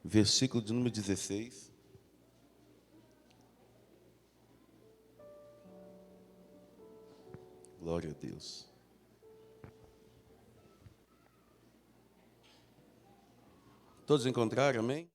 versículo de número 16. Glória a Deus. Todos encontraram, amém?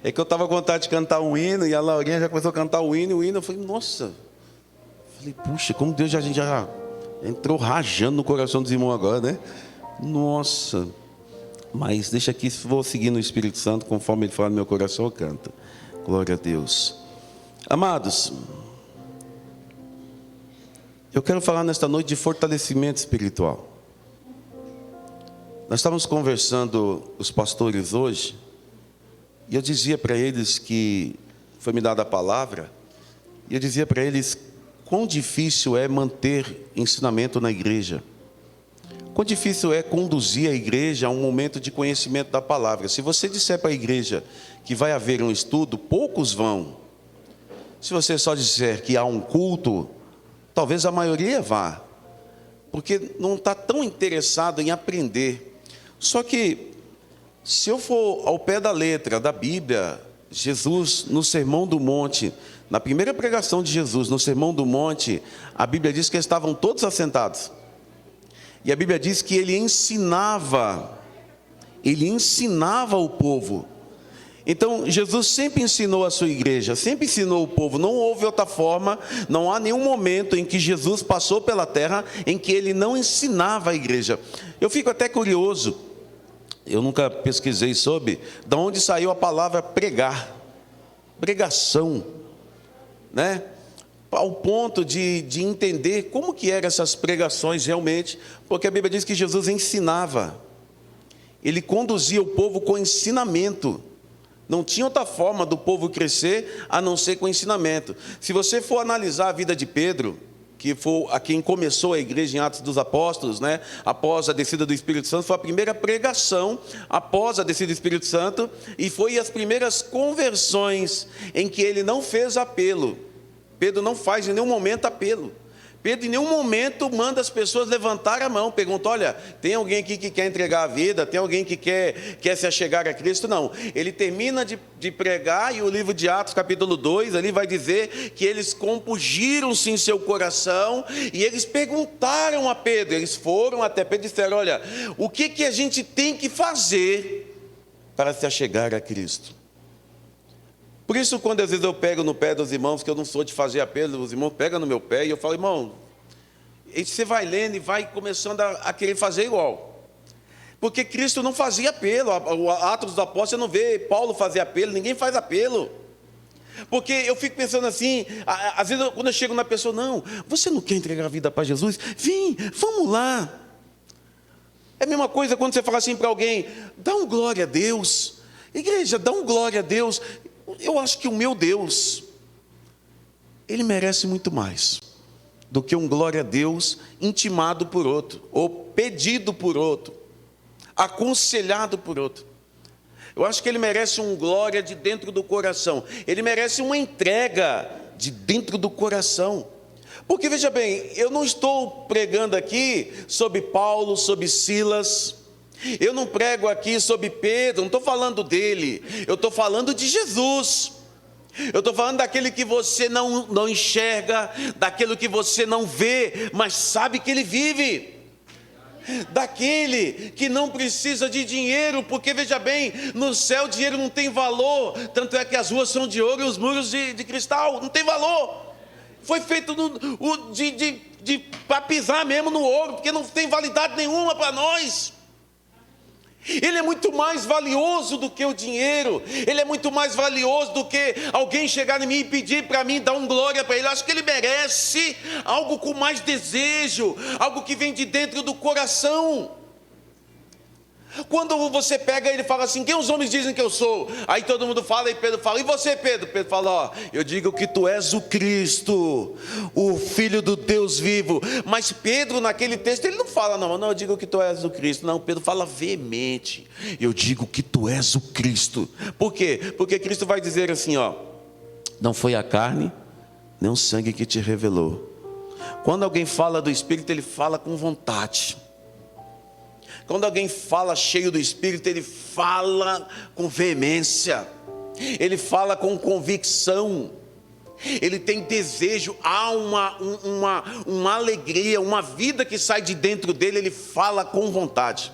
É que eu estava com vontade de cantar um hino, e a Laurinha já começou a cantar o hino, eu falei, nossa. Falei, puxa, como Deus a gente já entrou rajando no coração dos irmãos agora, né? Nossa. Mas deixa aqui, se vou seguir no Espírito Santo, conforme ele fala no meu coração, eu canto. Glória a Deus. Amados, eu quero falar nesta noite de fortalecimento espiritual. Nós estávamos conversando, os pastores, hoje, e eu dizia para eles que foi me dada a palavra, e eu dizia para eles quão difícil é manter ensinamento na igreja. Quão difícil é conduzir a igreja a um momento de conhecimento da palavra. Se você disser para a igreja que vai haver um estudo, poucos vão. Se você só disser que há um culto, talvez a maioria vá, porque não está tão interessado em aprender. Só que, se eu for ao pé da letra da Bíblia, Jesus, no Sermão do Monte, na primeira pregação de Jesus, no Sermão do Monte, a Bíblia diz que estavam todos assentados. E a Bíblia diz que ele ensinava o povo. Então, Jesus sempre ensinou a sua igreja, sempre ensinou o povo. Não houve outra forma, não há nenhum momento em que Jesus passou pela terra em que ele não ensinava a igreja. Eu fico até curioso, eu nunca pesquisei sobre, de onde saiu a palavra pregar, pregação, né? Ao ponto de entender como que eram essas pregações realmente, porque a Bíblia diz que Jesus ensinava, ele conduzia o povo com ensinamento. Não tinha outra forma do povo crescer a não ser com ensinamento. Se você for analisar a vida de Pedro, que foi a quem começou a igreja em Atos dos Apóstolos, né? Após a descida do Espírito Santo, foi a primeira pregação após a descida do Espírito Santo, e foi as primeiras conversões em que ele não fez apelo. Pedro não faz em nenhum momento apelo. Pedro em nenhum momento manda as pessoas levantar a mão, pergunta, olha, tem alguém aqui que quer entregar a vida, tem alguém que quer se achegar a Cristo? Não, ele termina de pregar, e o livro de Atos capítulo 2, ali vai dizer que eles compungiram-se em seu coração, e eles perguntaram a Pedro, eles foram até Pedro e disseram, olha, o que a gente tem que fazer para se achegar a Cristo? Por isso, quando às vezes eu pego no pé dos irmãos, que eu não sou de fazer apelo, os irmãos pegam no meu pé e eu falo, irmão, e você vai lendo e vai começando a querer fazer igual. Porque Cristo não fazia apelo. O Atos dos Apóstolos, você não vê Paulo fazer apelo, ninguém faz apelo. Porque eu fico pensando assim, às vezes quando eu chego na pessoa, não, você não quer entregar a vida para Jesus? Vem, vamos lá. É a mesma coisa quando você fala assim para alguém, dá um glória a Deus. Igreja, dá um glória a Deus. Eu acho que o meu Deus, Ele merece muito mais do que um glória a Deus intimado por outro, ou pedido por outro, aconselhado por outro. Eu acho que Ele merece um glória de dentro do coração. Ele merece uma entrega de dentro do coração. Porque veja bem, eu não estou pregando aqui sobre Paulo, sobre Silas. Eu não prego aqui sobre Pedro, não estou falando dele. Eu estou falando de Jesus. Eu estou falando daquele que você não enxerga, daquele que você não vê, mas sabe que ele vive. Daquele que não precisa de dinheiro, porque veja bem, no céu dinheiro não tem valor, tanto é que as ruas são de ouro e os muros de cristal, não tem valor. Foi feito para pisar mesmo no ouro, porque não tem validade nenhuma para nós. Ele é muito mais valioso do que o dinheiro. Ele é muito mais valioso do que alguém chegar em mim e pedir para mim dar um glória para ele. Eu acho que ele merece algo com mais desejo, algo que vem de dentro do coração. Quando você pega ele e fala assim, quem os homens dizem que eu sou? Aí todo mundo fala e Pedro fala, e você, Pedro? Pedro fala, ó, eu digo que tu és o Cristo, o Filho do Deus vivo. Mas Pedro naquele texto, ele não fala, não, eu digo que tu és o Cristo. Não, Pedro fala veemente, eu digo que tu és o Cristo. Por quê? Porque Cristo vai dizer assim, ó, não foi a carne, nem o sangue que te revelou. Quando alguém fala do Espírito, ele fala com vontade. Quando alguém fala cheio do Espírito, ele fala com veemência, ele fala com convicção, ele tem desejo, há uma alegria, uma vida que sai de dentro dele, ele fala com vontade.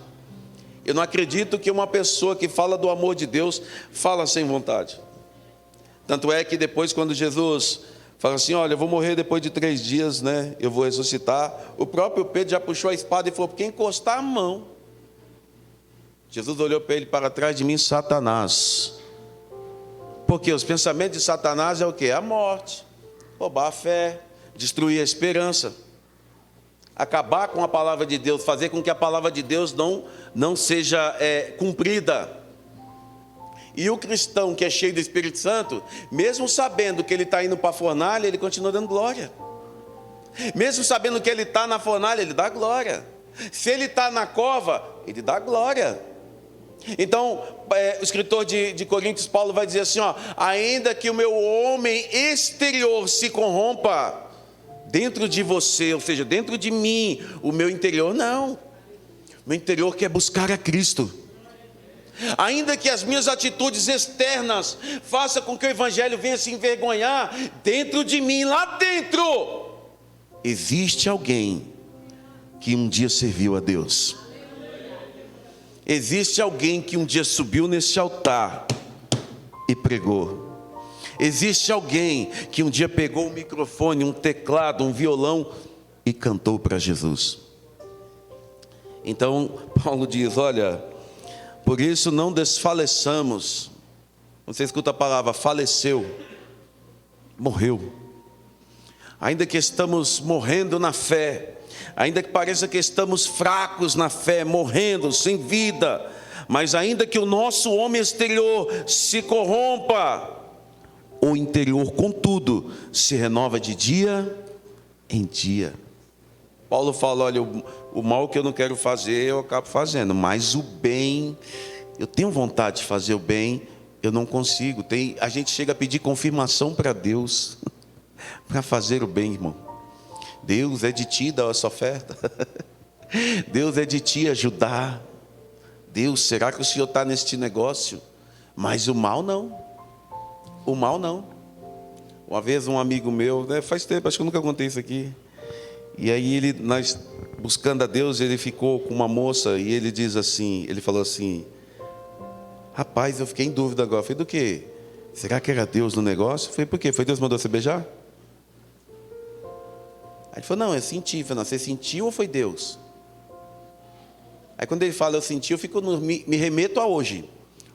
Eu não acredito que uma pessoa que fala do amor de Deus, fala sem vontade. Tanto é que depois quando Jesus fala assim, olha, eu vou morrer depois de 3 dias, né? Eu vou ressuscitar. O próprio Pedro já puxou a espada e falou, porque encostar a mão. Jesus olhou para ele, para trás de mim, Satanás. Porque os pensamentos de Satanás é o quê? A morte, roubar a fé, destruir a esperança, acabar com a palavra de Deus, fazer com que a palavra de Deus não seja cumprida. E o cristão que é cheio do Espírito Santo, mesmo sabendo que ele está indo para a fornalha, ele continua dando glória. Mesmo sabendo que ele está na fornalha, ele dá glória. Se ele está na cova, ele dá glória. Então, o escritor de Coríntios, Paulo, vai dizer assim, ó, ainda que o meu homem exterior se corrompa, dentro de você, ou seja, dentro de mim, o meu interior não. O meu interior quer buscar a Cristo. Ainda que as minhas atitudes externas façam com que o Evangelho venha se envergonhar, dentro de mim, lá dentro, existe alguém que um dia serviu a Deus. Existe alguém que um dia subiu nesse altar e pregou. Existe alguém que um dia pegou um microfone, um teclado, um violão e cantou para Jesus. Então, Paulo diz, olha, por isso não desfaleçamos. Você escuta a palavra faleceu, morreu. Ainda que estamos morrendo na fé, ainda que pareça que estamos fracos na fé, morrendo, sem vida, mas ainda que o nosso homem exterior se corrompa, o interior, contudo, se renova de dia em dia. Paulo fala, olha, o mal que eu não quero fazer, eu acabo fazendo, mas o bem, eu tenho vontade de fazer o bem, eu não consigo. A gente chega a pedir confirmação para Deus, para fazer o bem, irmão. Deus é de ti dar essa oferta. Deus é de ti ajudar. Deus, será que o Senhor está neste negócio? Mas o mal não. O mal não. Uma vez um amigo meu, faz tempo, acho que eu nunca contei isso aqui. E aí nós buscando a Deus, ele ficou com uma moça e ele falou assim, rapaz, eu fiquei em dúvida agora. Eu falei, do quê? Será que era Deus no negócio? Foi por quê? Foi Deus que mandou você beijar? Aí ele falou, não, eu senti. Eu falei, não, você sentiu ou foi Deus? Aí quando ele fala, eu senti, eu fico me remeto a hoje.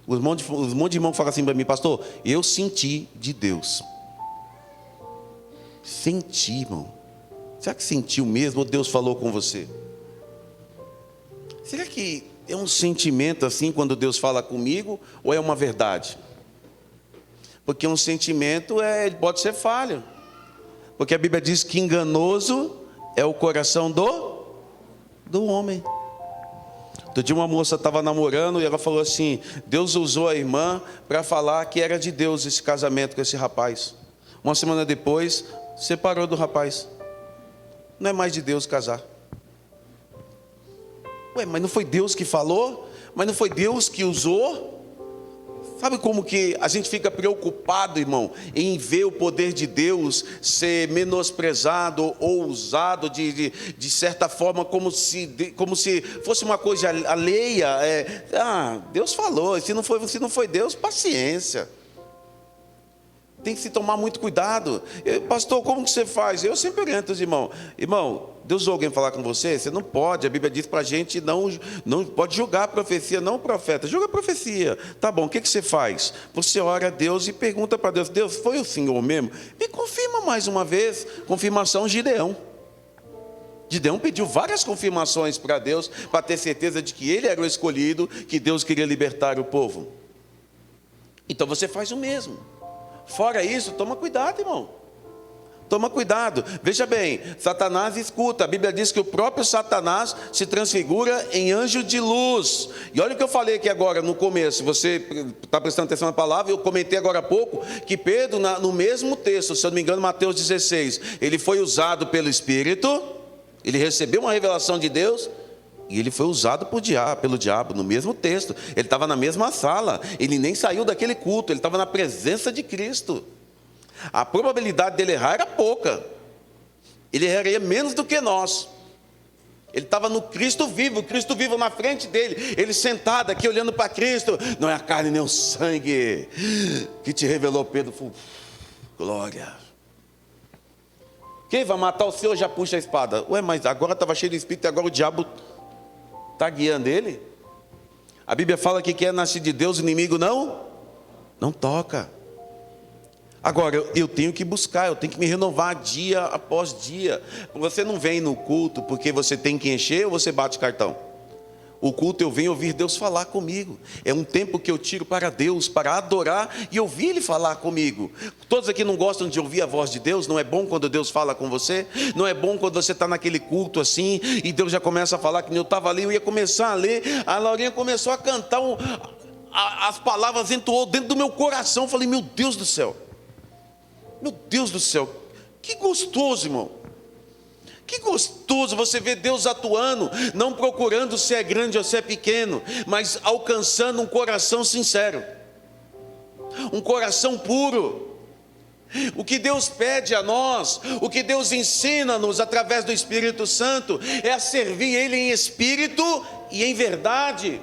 Os monte de irmão que falam assim para mim, pastor, eu senti de Deus. Senti, irmão. Será que sentiu mesmo ou Deus falou com você? Será que é um sentimento assim quando Deus fala comigo ou é uma verdade? Porque um sentimento ele pode ser falho. Porque a Bíblia diz que enganoso é o coração do homem. Outro dia uma moça estava namorando e ela falou assim, Deus usou a irmã para falar que era de Deus esse casamento com esse rapaz. Uma semana depois, separou do rapaz. Não é mais de Deus casar. Ué, mas não foi Deus que falou? Mas não foi Deus que usou? Sabe como que a gente fica preocupado, irmão, em ver o poder de Deus ser menosprezado ou usado de certa forma como se fosse uma coisa alheia? Deus falou, se não foi Deus, paciência. Tem que se tomar muito cuidado. Pastor, como que você faz? Eu sempre oriento os irmãos. Irmão, Deus usou alguém falar com você? Você não pode. A Bíblia diz para a gente não pode julgar a profecia, não o profeta. Julga a profecia. Tá bom, o que você faz? Você ora a Deus e pergunta para Deus, Deus, foi o Senhor mesmo? Me confirma mais uma vez. Confirmação Gideão. Gideão pediu várias confirmações para Deus, para ter certeza de que ele era o escolhido, que Deus queria libertar o povo. Então você faz o mesmo. Fora isso, toma cuidado, irmão. Toma cuidado. Veja bem, Satanás escuta. A Bíblia diz que o próprio Satanás se transfigura em anjo de luz. E olha o que eu falei aqui agora no começo. Você está prestando atenção na palavra? Eu comentei agora há pouco que Pedro, no mesmo texto, se eu não me engano, Mateus 16, ele foi usado pelo Espírito, ele recebeu uma revelação de Deus, e ele foi usado pelo diabo, no mesmo texto. Ele estava na mesma sala, ele nem saiu daquele culto, ele estava na presença de Cristo. A probabilidade dele errar era pouca. Ele erraria menos do que nós. Ele estava no Cristo vivo na frente dele. Ele sentado aqui olhando para Cristo. Não é a carne nem o sangue que te revelou, Pedro. Glória. Quem vai matar o Senhor já puxa a espada. Ué, mas agora estava cheio de espírito e agora o diabo está guiando ele? A Bíblia fala que quem é nascido de Deus, o inimigo não toca. Agora, eu tenho que buscar, eu tenho que me renovar dia após dia. Você não vem no culto porque você tem que encher ou você bate cartão? O culto eu venho ouvir Deus falar comigo. É um tempo que eu tiro para Deus, para adorar e ouvir Ele falar comigo. Todos aqui não gostam de ouvir a voz de Deus? Não é bom quando Deus fala com você? Não é bom quando você está naquele culto assim e Deus já começa a falar, que eu estava ali, eu ia começar a ler, a Laurinha começou a cantar, as palavras entrou dentro do meu coração. Eu falei, meu Deus do céu, que gostoso, irmão. Que gostoso você ver Deus atuando, não procurando se é grande ou se é pequeno, mas alcançando um coração sincero, um coração puro. O que Deus pede a nós, o que Deus ensina-nos através do Espírito Santo, é a servir Ele em espírito e em verdade.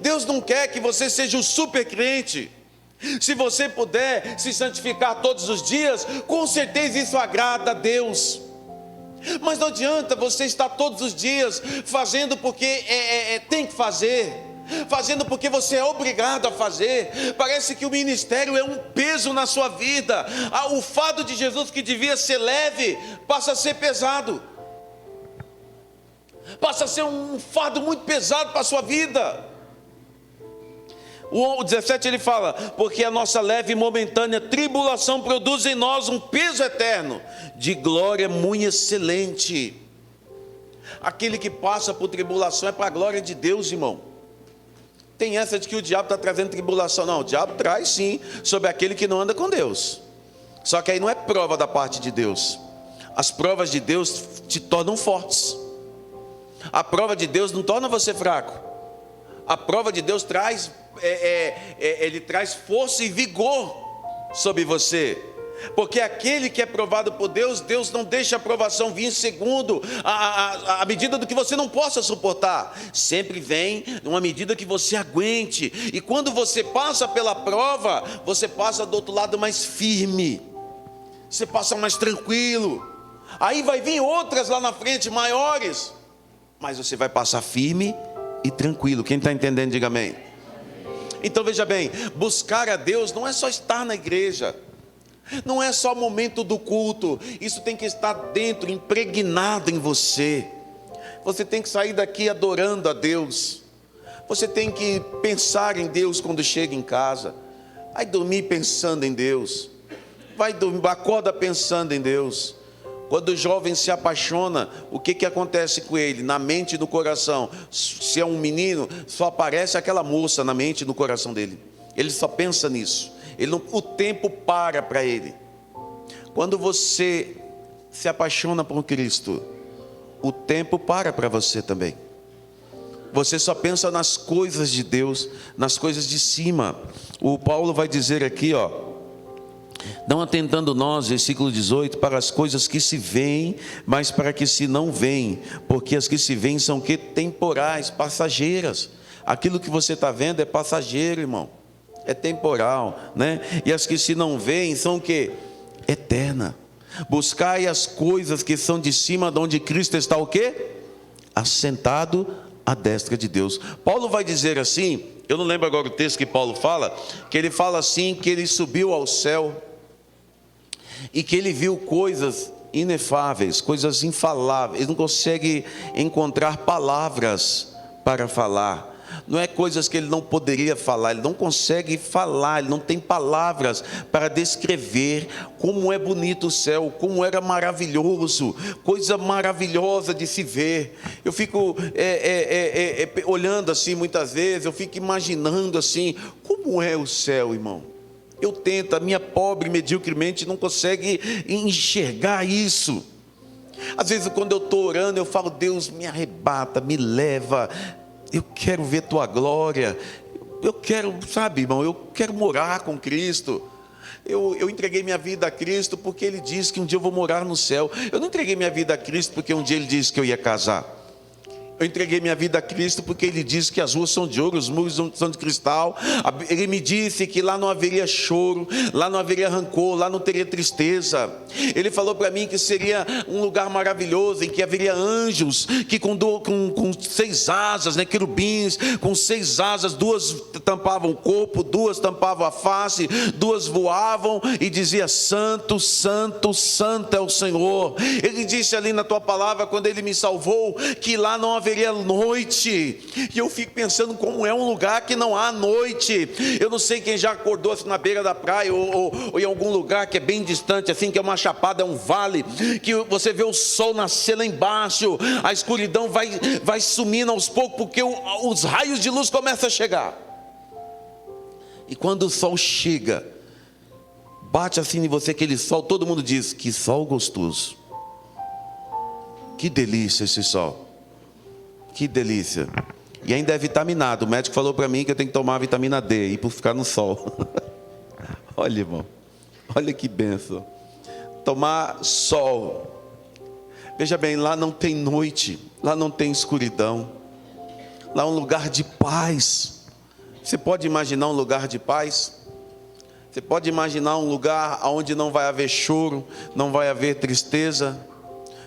Deus não quer que você seja um super crente. Se você puder se santificar todos os dias, com certeza isso agrada a Deus. Mas não adianta você estar todos os dias fazendo porque tem que fazer, fazendo porque você é obrigado a fazer. Parece que o ministério é um peso na sua vida. O fardo de Jesus, que devia ser leve, passa a ser pesado. Passa a ser um fardo muito pesado para a sua vida. O 17 ele fala, porque a nossa leve e momentânea tribulação produz em nós um peso eterno, de glória muito excelente. Aquele que passa por tribulação é para a glória de Deus, irmão. Tem essa de que o diabo está trazendo tribulação. Não, o diabo traz sim, sobre aquele que não anda com Deus. Só que aí não é prova da parte de Deus. As provas de Deus te tornam fortes. A prova de Deus não torna você fraco. A prova de Deus traz... ele traz força e vigor sobre você. Porque aquele que é provado por Deus, Deus não deixa a provação vir segundo a medida do que você não possa suportar. Sempre vem numa medida que você aguente. E quando você passa pela prova, você passa do outro lado mais firme. Você passa mais tranquilo. Aí vai vir outras lá na frente, maiores. Mas você vai passar firme e tranquilo. Quem está entendendo, diga amém. Então veja bem, buscar a Deus não é só estar na igreja. Não é só o momento do culto, isso tem que estar dentro, impregnado em você. Você tem que sair daqui adorando a Deus. Você tem que pensar em Deus quando chega em casa. Vai dormir pensando em Deus. Vai dormir, acorda pensando em Deus. Quando o jovem se apaixona, o que acontece com ele? Na mente e no coração. Se é um menino, só aparece aquela moça na mente e no coração dele. Ele só pensa nisso. O tempo para ele. Quando você se apaixona por Cristo, o tempo para você também. Você só pensa nas coisas de Deus, nas coisas de cima. O Paulo vai dizer aqui, não atentando nós, versículo 18, para as coisas que se veem, mas para que se não veem, porque as que se veem são que temporais, passageiras. Aquilo que você está vendo é passageiro, irmão. É temporal, né? E as que se não veem são o quê? Eterna. Buscai as coisas que são de cima, de onde Cristo está o quê? Assentado à destra de Deus. Paulo vai dizer assim, eu não lembro agora o texto que Paulo fala, que ele fala assim, que ele subiu ao céu e que ele viu coisas inefáveis, coisas infaláveis. Ele não consegue encontrar palavras para falar. Não é coisas que ele não poderia falar, ele não consegue falar, ele não tem palavras para descrever como é bonito o céu, como era maravilhoso, coisa maravilhosa de se ver. Eu fico olhando assim muitas vezes, eu fico imaginando assim, como é o céu, irmão? Eu tento, a minha pobre mediocremente não consegue enxergar isso. Às vezes quando eu estou orando, eu falo, Deus me arrebata, me leva. Eu quero ver tua glória, eu quero, sabe, irmão, eu quero morar com Cristo. Eu entreguei minha vida a Cristo porque Ele disse que um dia eu vou morar no céu. Eu não entreguei minha vida a Cristo porque um dia Ele disse que eu ia casar. Eu entreguei minha vida a Cristo porque Ele disse que as ruas são de ouro, os muros são de cristal. Ele me disse que lá não haveria choro, lá não haveria rancor, lá não teria tristeza. Ele falou para mim que seria um lugar maravilhoso, em que haveria anjos, que com 6 asas, né, querubins, com 6 asas, 2 tampavam o corpo, 2 tampavam a face, 2 voavam e dizia, santo, santo, santo é o Senhor. Ele disse ali na tua palavra, quando Ele me salvou, que lá não haveria noite. E eu fico pensando como é um lugar que não há noite. Eu não sei quem já acordou assim na beira da praia ou em algum lugar que é bem distante, assim, que é uma chapada, é um vale, que você vê o sol nascer lá embaixo, a escuridão vai sumindo aos poucos, porque os raios de luz começam a chegar. E quando o sol chega, bate assim em você aquele sol, todo mundo diz, que sol gostoso. Que delícia esse sol. Que delícia. E ainda é vitaminado. O médico falou para mim que eu tenho que tomar vitamina D e por ficar no sol. Olha, irmão. Olha que bênção. Tomar sol. Veja bem, lá não tem noite. Lá não tem escuridão. Lá é um lugar de paz. Você pode imaginar um lugar de paz? Você pode imaginar um lugar onde não vai haver choro, não vai haver tristeza?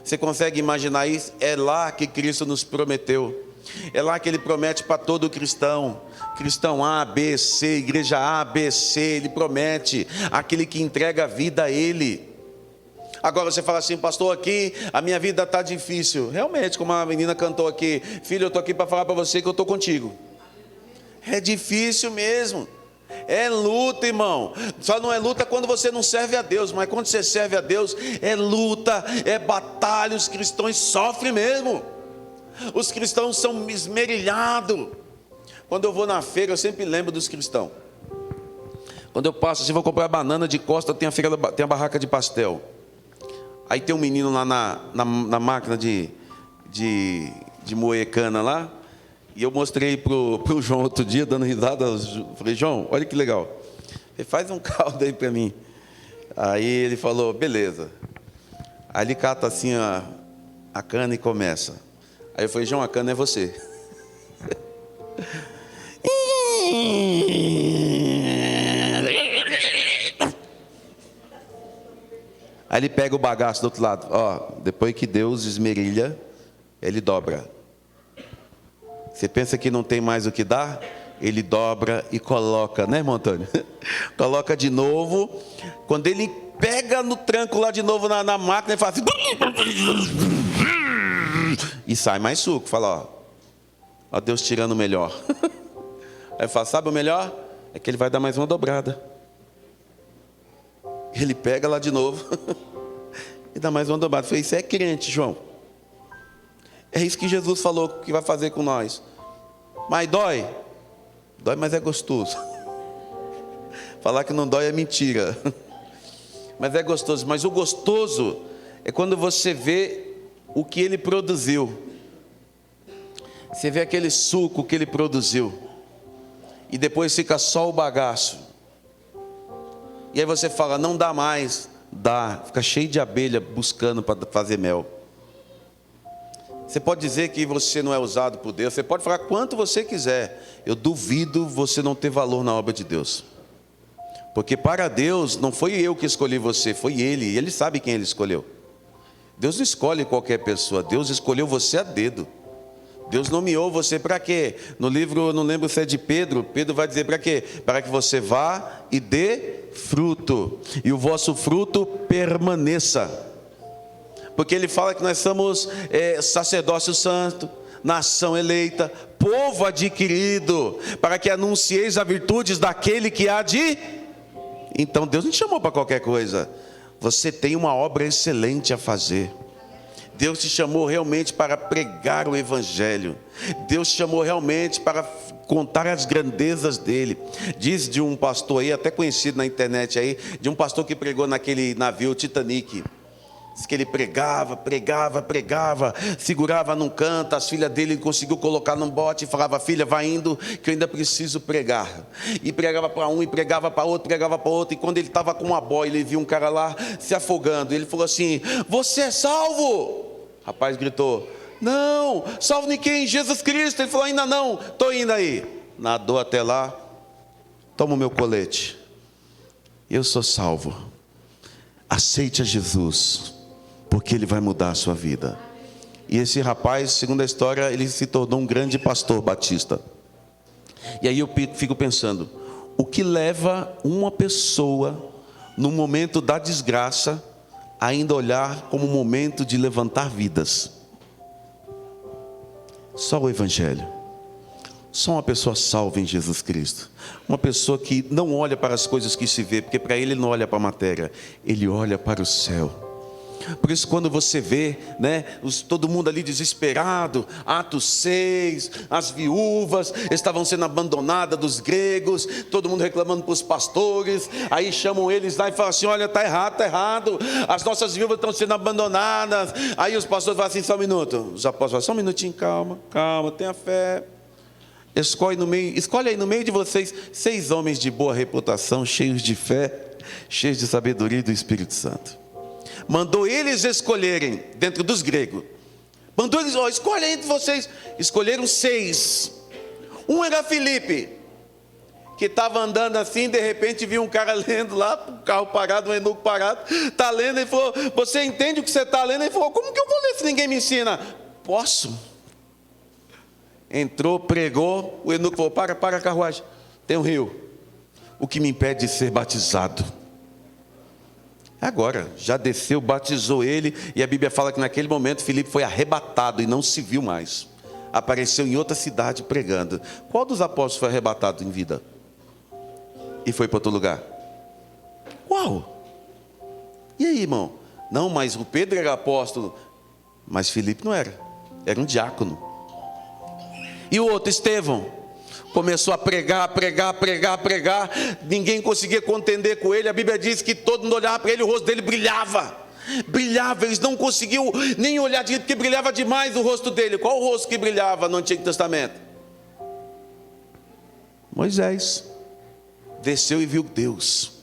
Você consegue imaginar isso? É lá que Cristo nos prometeu. É lá que Ele promete para todo cristão. Cristão A, B, C, igreja A, B, C. Ele promete. Aquele que entrega a vida a Ele. Agora você fala assim, pastor, aqui a minha vida está difícil. Realmente, como a menina cantou aqui. Filho, eu estou aqui para falar para você que eu estou contigo. É difícil mesmo. É luta, irmão. Só não é luta quando você não serve a Deus. Mas quando você serve a Deus, é luta, é batalha. Os cristãos sofrem mesmo. Os cristãos são esmerilhados. Quando eu vou na feira, eu sempre lembro dos cristãos. Quando eu passo assim, vou comprar banana de costa, tem a barraca de pastel. Aí tem um menino lá na máquina de moer cana lá. E eu mostrei pro João outro dia, dando risada. Falei, João, olha que legal. Ele faz um caldo aí para mim. Aí ele falou, beleza. Aí ele cata assim a cana e começa. Aí eu falei, João, a cana é você. Aí ele pega o bagaço do outro lado. Ó, depois que Deus esmerilha, ele dobra. Você pensa que não tem mais o que dar? Ele dobra e coloca, né, irmão Antônio? Coloca de novo. Quando ele pega no tranco lá de novo na máquina, ele faz assim. E sai mais suco. Fala, ó Deus tirando o melhor. Aí fala, sabe o melhor? É que ele vai dar mais uma dobrada. Ele pega lá de novo e dá mais uma dobrada. Eu falei, isso é crente, João. É isso que Jesus falou que vai fazer com nós. Mas dói. Dói, mas é gostoso. Falar que não dói é mentira. Mas é gostoso. Mas o gostoso é quando você vê o que ele produziu. Você vê aquele suco que ele produziu. E depois fica só o bagaço. E aí você fala, não dá mais. Dá. Fica cheio de abelha buscando para fazer mel. Você pode dizer que você não é usado por Deus. Você pode falar quanto você quiser. Eu duvido você não ter valor na obra de Deus. Porque para Deus, não foi eu que escolhi você, foi Ele. E Ele sabe quem Ele escolheu. Deus não escolhe qualquer pessoa. Deus escolheu você a dedo. Deus nomeou você para quê? No livro, eu não lembro se é de Pedro. Pedro vai dizer para quê? Para que você vá e dê fruto. E o vosso fruto permaneça. Porque ele fala que nós somos sacerdócio santo, nação eleita, povo adquirido, para que anuncieis as virtudes daquele que há de... Então Deus não te chamou para qualquer coisa. Você tem uma obra excelente a fazer. Deus te chamou realmente para pregar o Evangelho. Deus te chamou realmente para contar as grandezas dele. Diz de um pastor aí, até conhecido na internet aí, de um pastor que pregou naquele navio Titanic. Diz que ele pregava, segurava num canto, as filhas dele conseguiu colocar num bote e falava, filha, vai indo que eu ainda preciso pregar. E pregava para um, e pregava para outro, e quando ele estava com uma boia, ele viu um cara lá se afogando, ele falou assim, você é salvo? O rapaz gritou, não, salvo de quem? Jesus Cristo. Ele falou, ainda não, estou indo aí. Nadou até lá, toma o meu colete, eu sou salvo, aceite a Jesus, porque Ele vai mudar a sua vida. E esse rapaz, segundo a história, ele se tornou um grande pastor batista. E aí eu fico pensando, o que leva uma pessoa, no momento da desgraça, ainda olhar como um momento de levantar vidas? Só o Evangelho. Só uma pessoa salva em Jesus Cristo. Uma pessoa que não olha para as coisas que se vê, porque para ele não olha para a matéria, ele olha para o céu. Por isso quando você vê, né, todo mundo ali desesperado, Atos 6, as viúvas estavam sendo abandonadas dos gregos, todo mundo reclamando para os pastores, aí chamam eles lá e falam assim, olha, está errado, as nossas viúvas estão sendo abandonadas. Aí os pastores falam assim, só um minuto, os apóstolos falam, só um minutinho, calma, tenha fé. Escolhe aí no meio de vocês 6 homens de boa reputação, cheios de fé, cheios de sabedoria e do Espírito Santo. Mandou eles escolherem, dentro dos gregos. Mandou eles, escolhe entre vocês. Escolheram 6. Um era Filipe, que estava andando assim, de repente viu um cara lendo lá, um carro parado, um eunuco parado, está lendo, ele falou, você entende o que você está lendo? Ele falou, como que eu vou ler se ninguém me ensina? Posso? Entrou, pregou, o eunuco falou, para a carruagem, tem um rio. O que me impede de ser batizado? Agora, já desceu, batizou ele, e a Bíblia fala que naquele momento Filipe foi arrebatado e não se viu mais. Apareceu em outra cidade pregando. Qual dos apóstolos foi arrebatado em vida? E foi para outro lugar? Qual? E aí, irmão? Não, mas o Pedro era apóstolo, mas Filipe não era. Era um diácono. E o outro, Estevão, começou a pregar, ninguém conseguia contender com ele. A Bíblia diz que todo mundo olhava para ele, o rosto dele brilhava, eles não conseguiam nem olhar direito, porque brilhava demais o rosto dele. Qual o rosto que brilhava no Antigo Testamento? Moisés desceu e viu Deus.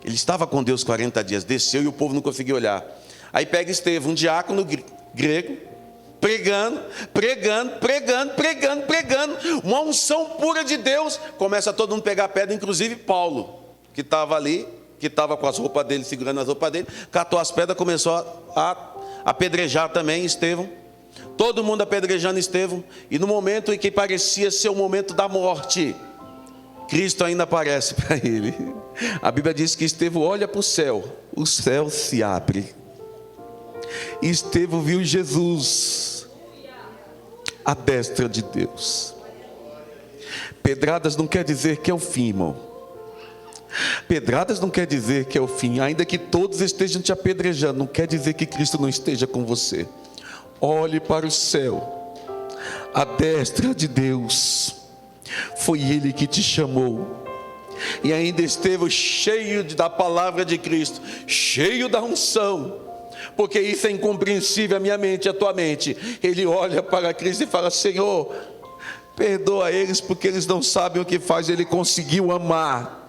Ele estava com Deus 40 dias, desceu e o povo não conseguia olhar. Aí pega Estevão, um diácono grego, pregando, uma unção pura de Deus. Começa todo mundo a pegar pedra, inclusive Paulo, que estava ali, que estava com as roupas dele, segurando as roupas dele, catou as pedras, começou a apedrejar também Estevão. Todo mundo apedrejando Estevão. E no momento em que parecia ser o momento da morte, Cristo ainda aparece para ele. A Bíblia diz que Estevão olha para o céu se abre. E Estevão viu Jesus à destra de Deus. Pedradas não quer dizer que é o fim, irmão. Pedradas não quer dizer que é o fim. Ainda que todos estejam te apedrejando, não quer dizer que Cristo não esteja com você. Olhe para o céu, à destra de Deus. Foi Ele que te chamou. E ainda Estevão cheio da palavra de Cristo, cheio da unção, porque isso é incompreensível à minha mente, à tua mente. Ele olha para Cristo e fala: Senhor, perdoa eles, porque eles não sabem o que faz. Ele conseguiu amar.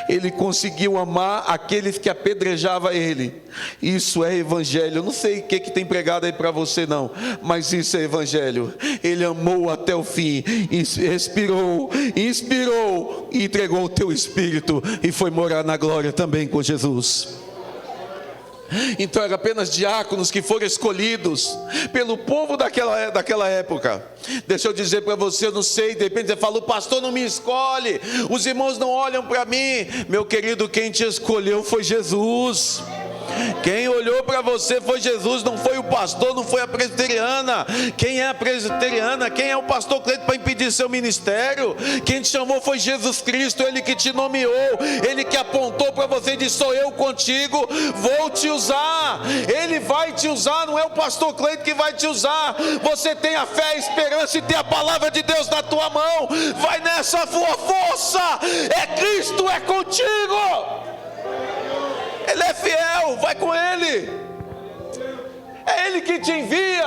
Ele conseguiu amar aqueles que apedrejavam ele. Isso é evangelho. Eu não sei o que tem pregado aí para você não, mas isso é evangelho. Ele amou até o fim, inspirou, e entregou o teu espírito e foi morar na glória também com Jesus. Então eram apenas diáconos que foram escolhidos pelo povo daquela época. Deixa eu dizer para você, eu não sei, de repente você fala: o pastor não me escolhe, os irmãos não olham para mim. Meu querido, quem te escolheu foi Jesus. Quem olhou para você foi Jesus, não foi o pastor, não foi a presbiteriana. Quem é a presbiteriana? Quem é o pastor Cleito para impedir seu ministério? Quem te chamou foi Jesus Cristo, Ele que te nomeou, Ele que apontou para você e disse: sou eu contigo, vou te usar. Ele vai te usar, não é o pastor Cleito que vai te usar. Você tem a fé, a esperança e tem a palavra de Deus na tua mão. Vai nessa sua força, é Cristo, é contigo. Ele é fiel, vai com Ele. É Ele que te envia.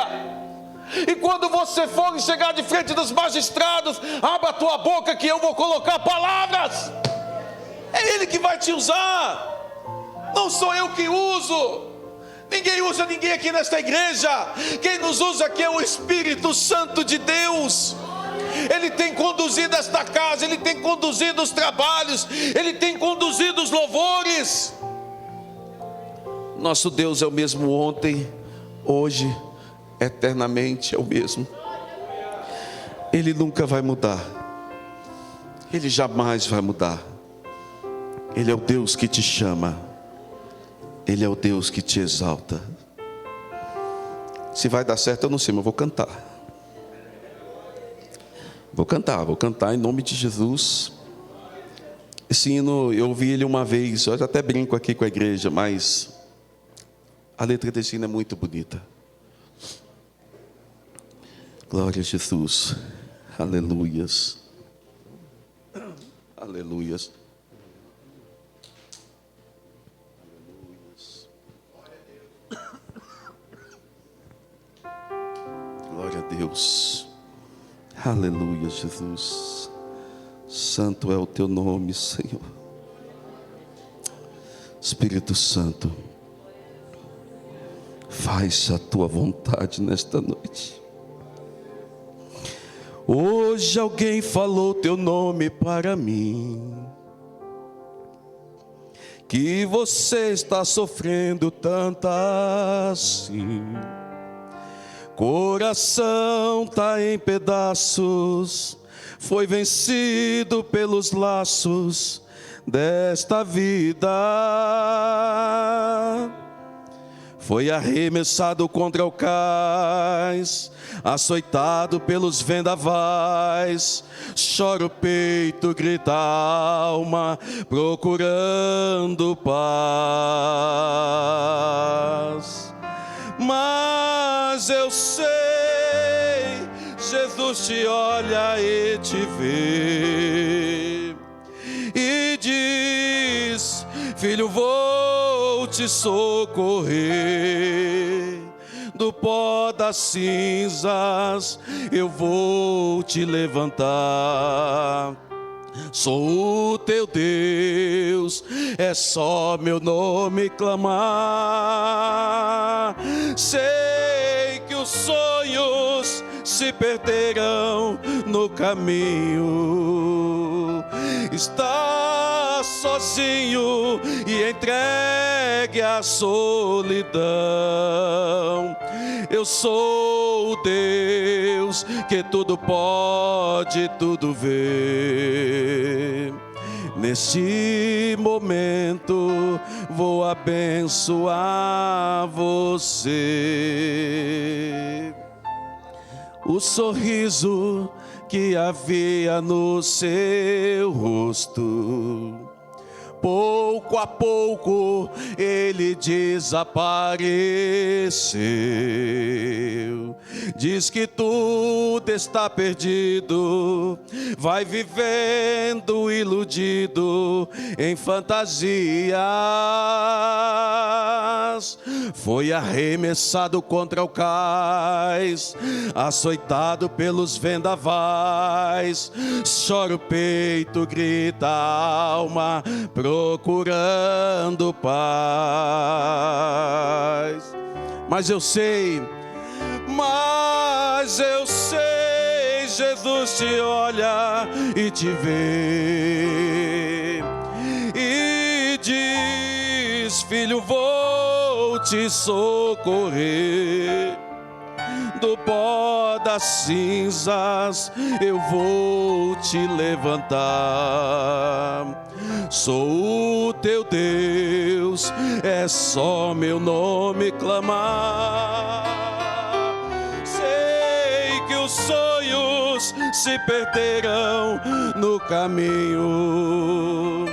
E quando você for chegar de frente dos magistrados, abra a tua boca que eu vou colocar palavras. É Ele que vai te usar. Não sou eu que uso. Ninguém usa ninguém aqui nesta igreja. Quem nos usa aqui é o Espírito Santo de Deus. Ele tem conduzido esta casa, Ele tem conduzido os trabalhos, Ele tem conduzido os louvores. Nosso Deus é o mesmo ontem, hoje, eternamente é o mesmo. Ele nunca vai mudar. Ele jamais vai mudar. Ele é o Deus que te chama. Ele é o Deus que te exalta. Se vai dar certo eu não sei, mas vou cantar. Vou cantar em nome de Jesus. Esse hino, eu ouvi ele uma vez, eu até brinco aqui com a igreja, mas a letra desse hino é muito bonita. Glória a Jesus. Aleluias. Aleluias. Glória a Deus. Aleluia, Jesus. Santo é o teu nome, Senhor. Espírito Santo, faz a tua vontade nesta noite. Hoje alguém falou teu nome para mim, que você está sofrendo tanto assim. Coração tá em pedaços, foi vencido pelos laços desta vida. Foi arremessado contra o cais, açoitado pelos vendavais. Chora o peito, grita a alma, procurando paz. Mas eu sei, Jesus te olha e te vê e diz: filho, vou te socorrer. Do pó das cinzas eu vou te levantar. Sou o teu Deus, é só meu nome clamar. Sei que os sonhos se perderão no caminho. Está sozinho e entregue à solidão. Eu sou o Deus que tudo pode, tudo vê. Neste momento vou abençoar você. O sorriso que havia no seu rosto, pouco a pouco ele desapareceu. Diz que tudo está perdido, vai vivendo iludido em fantasias. Foi arremessado contra o cais, açoitado pelos vendavais. Chora o peito, grita a alma, procurando paz. Mas eu sei, Jesus te olha e te vê e diz: filho, vou te socorrer. Do pó das cinzas eu vou te levantar. Sou o teu Deus, é só meu nome clamar. Sei que os sonhos se perderão no caminho.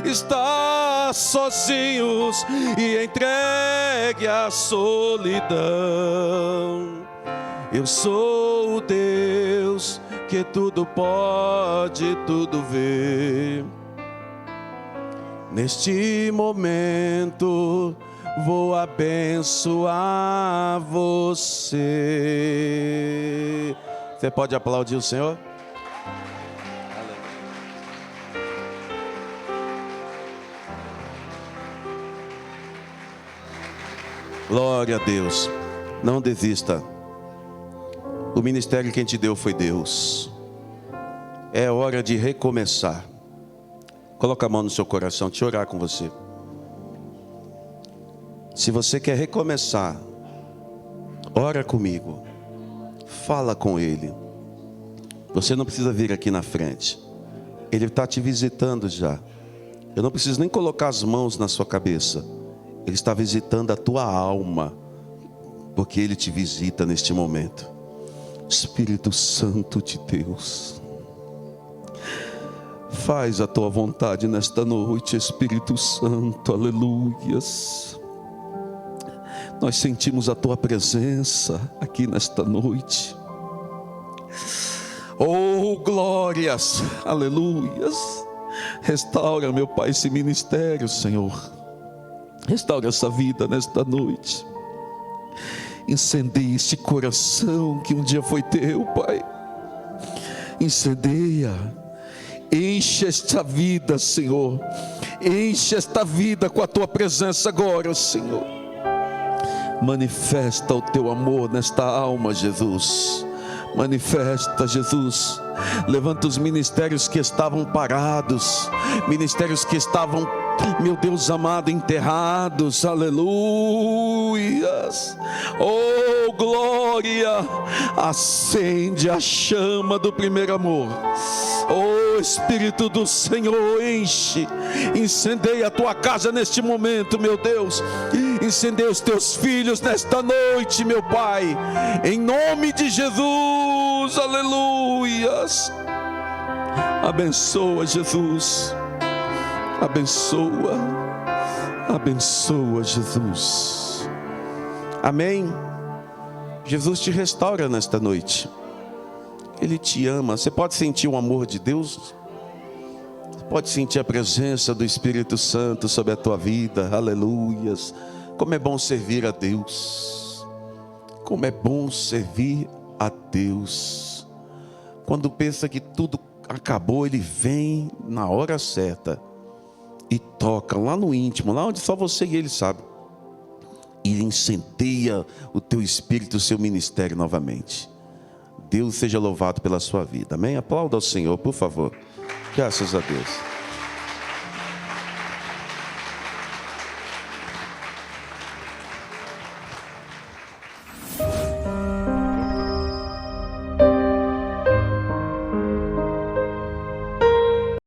Está sozinhos e entregue à solidão. Eu sou o Deus que tudo pode, tudo vê. Neste momento vou abençoar você. Você pode aplaudir o Senhor? Glória a Deus. Não desista. O ministério que quem te deu foi Deus. É hora de recomeçar. Coloca a mão no seu coração, deixa eu orar com você. Se você quer recomeçar, ora comigo. Fala com Ele. Você não precisa vir aqui na frente. Ele está te visitando já. Eu não preciso nem colocar as mãos na sua cabeça. Ele está visitando a tua alma, porque Ele te visita neste momento. Espírito Santo de Deus, faz a tua vontade nesta noite, Espírito Santo, aleluias. Nós sentimos a tua presença aqui nesta noite. Oh, glórias, aleluias. Restaura, meu Pai, esse ministério, Senhor. Restaura essa vida nesta noite. Incendeia este coração que um dia foi teu, Pai. Incendeia. Enche esta vida, Senhor. Enche esta vida com a tua presença agora, Senhor. Manifesta o teu amor nesta alma, Jesus. Manifesta, Jesus. Levanta os ministérios que estavam parados, ministérios que estavam, meu Deus amado, enterrados, aleluias. Oh, glória, acende a chama do primeiro amor. Oh, Espírito do Senhor, enche, incendeia a tua casa neste momento, meu Deus. Incendeia os teus filhos nesta noite, meu Pai, em nome de Jesus, aleluias. Abençoa, Jesus. Abençoa, abençoa, Jesus. Amém. Jesus te restaura nesta noite. Ele te ama. Você pode sentir o amor de Deus? Você pode sentir a presença do Espírito Santo sobre a tua vida. Aleluias. Como é bom servir a Deus. Como é bom servir a Deus. Quando pensa que tudo acabou, ele vem na hora certa e toca lá no íntimo, lá onde só você e ele sabe. E ele incendeia o teu espírito, o seu ministério novamente. Deus seja louvado pela sua vida. Amém? Aplauda ao Senhor, por favor. Graças a Deus.